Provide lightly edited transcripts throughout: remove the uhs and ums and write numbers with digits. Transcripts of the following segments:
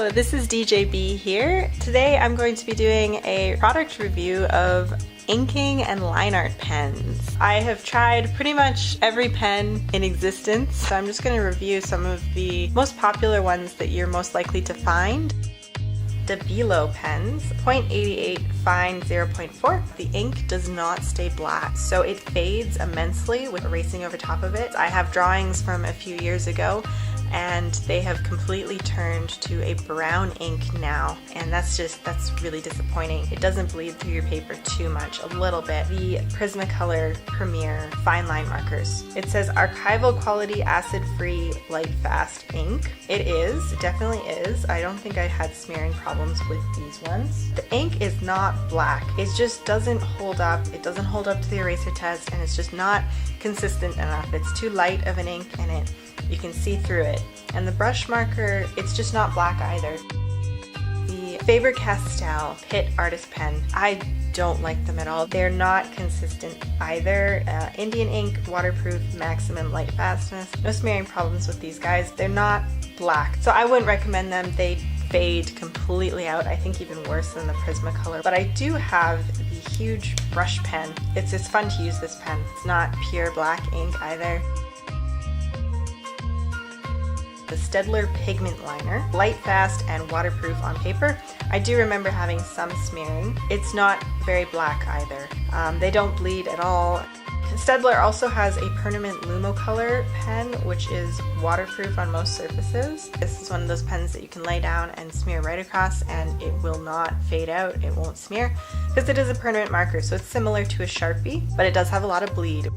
Hello, this is DeeJayBe here. Today I'm going to be doing a product review of INKINK and LINEART pens. I have tried pretty much every pen in existence, so I'm just going to review some of the most popular ones that you're most likely to find. STABILO pens, 0.88 fine 0.4. The ink does not stay black, so it fades immensely with erasing over top of it. I have drawings from a few years ago and they have completely turned to a brown ink now, and that's really disappointing. It doesn't bleed through your paper too much, a little bit. The Prismacolor Premier fine line markers. It says archival quality acid-free light fast ink. It definitely is. I don't think I had smearing problems with these ones. The ink is not black. It just doesn't hold up. It doesn't hold up to the eraser test, and it's just not consistent enough. It's too light of an ink and you can see through it. And the brush marker, it's just not black either. The FABER CASTELL Pit Artist Pen, I don't like them at all. They're not consistent either. Indian ink, waterproof, maximum light fastness. No smearing problems with these guys. They're not black, so I wouldn't recommend them. They fade completely out, I think even worse than the Prismacolor. But I do have the huge brush pen. It's fun to use this pen. It's not pure black ink either. The STEADTLER Pigment Liner, light fast and waterproof on paper. I do remember having some smearing. It's not very black either. They don't bleed at all. STEADTLER also has a permanent Lumocolor pen, which is waterproof on most surfaces. This is one of those pens that you can lay down and smear right across and it will not fade out, it won't smear, because it is a permanent marker, so it's similar to a Sharpie, but it does have a lot of bleed.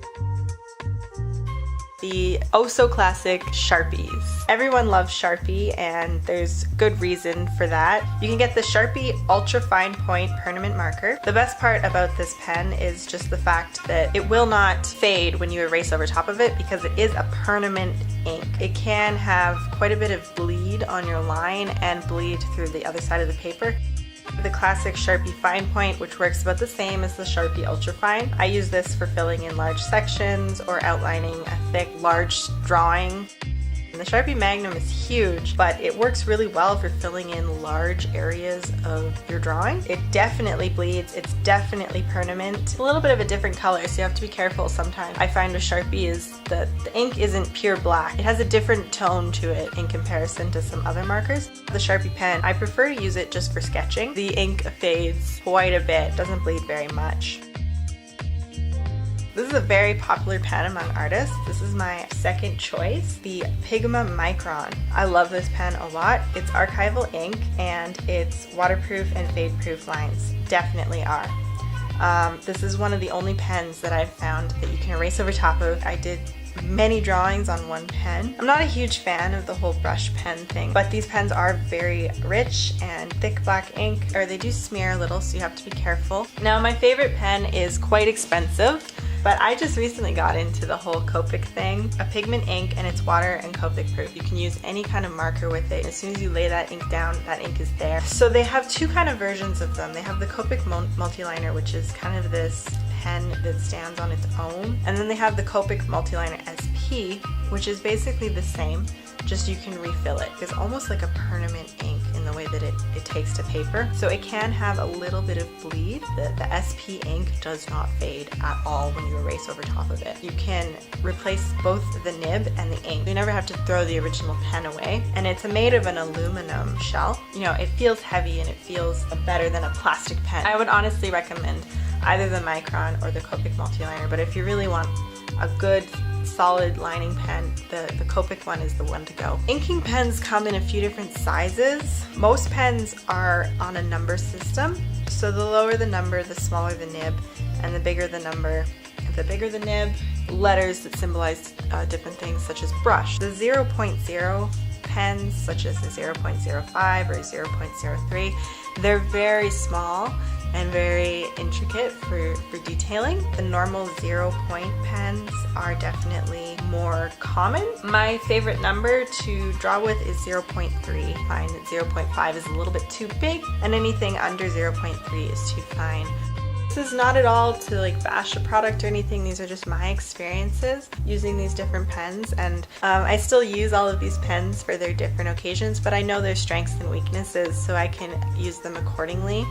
The oh-so-classic Sharpies. Everyone loves Sharpie, and there's good reason for that. You can get the Sharpie Ultra Fine Point Permanent Marker. The best part about this pen is just the fact that it will not fade when you erase over top of it because it is a permanent ink. It can have quite a bit of bleed on your line and bleed through the other side of the paper. The classic Sharpie Fine Point, which works about the same as the Sharpie Ultra Fine. I use this for filling in large sections or outlining a thick, large drawing. And the Sharpie Magnum is huge, but it works really well for filling in large areas of your drawing. It definitely bleeds, it's definitely permanent. It's a little bit of a different color, so you have to be careful sometimes. I find with Sharpie is that the ink isn't pure black. It has a different tone to it in comparison to some other markers. The Sharpie pen, I prefer to use it just for sketching. The ink fades quite a bit, doesn't bleed very much. This is a very popular pen among artists. This is my second choice, the Micron. I love this pen a lot. It's archival ink and it's waterproof and fade-proof lines. Definitely are. This is one of the only pens that I've found that you can erase over top of. I did many drawings on one pen. I'm not a huge fan of the whole brush pen thing, but these pens are very rich and thick black ink, or they do smear a little, so you have to be careful. Now, my favorite pen is quite expensive, but I just recently got into the whole Copic thing. A pigment ink, and it's water and Copic proof. You can use any kind of marker with it. As soon as you lay that ink down, that ink is there. So they have two kind of versions of them. They have the Copic Multiliner, which is kind of this pen that stands on its own. And then they have the Copic Multiliner SP, which is basically the same, just you can refill it. It's almost like a permanent ink in the way that it takes to paper. So it can have a little bit of bleed. The SP ink does not fade at all when you erase over top of it. You can replace both the nib and the ink. You never have to throw the original pen away. And it's made of an aluminum shell. You know, it feels heavy and it feels better than a plastic pen. I would honestly recommend either the Micron or the Copic Multiliner, but if you really want a good solid lining pen, the Copic one is the one to go. Inking pens come in a few different sizes. Most pens are on a number system, so the lower the number, the smaller the nib, and the bigger the number, the bigger the nib. Letters that symbolize different things such as brush. The 0.0 pens, such as the 0.05 or 0.03, they're very small and very intricate for detailing. The normal 0 point pens are definitely more common. My favorite number to draw with is 0.3. I find that 0.5 is a little bit too big, and anything under 0.3 is too fine. This is not at all to like bash a product or anything. These are just my experiences using these different pens, and I still use all of these pens for their different occasions, but I know their strengths and weaknesses so I can use them accordingly.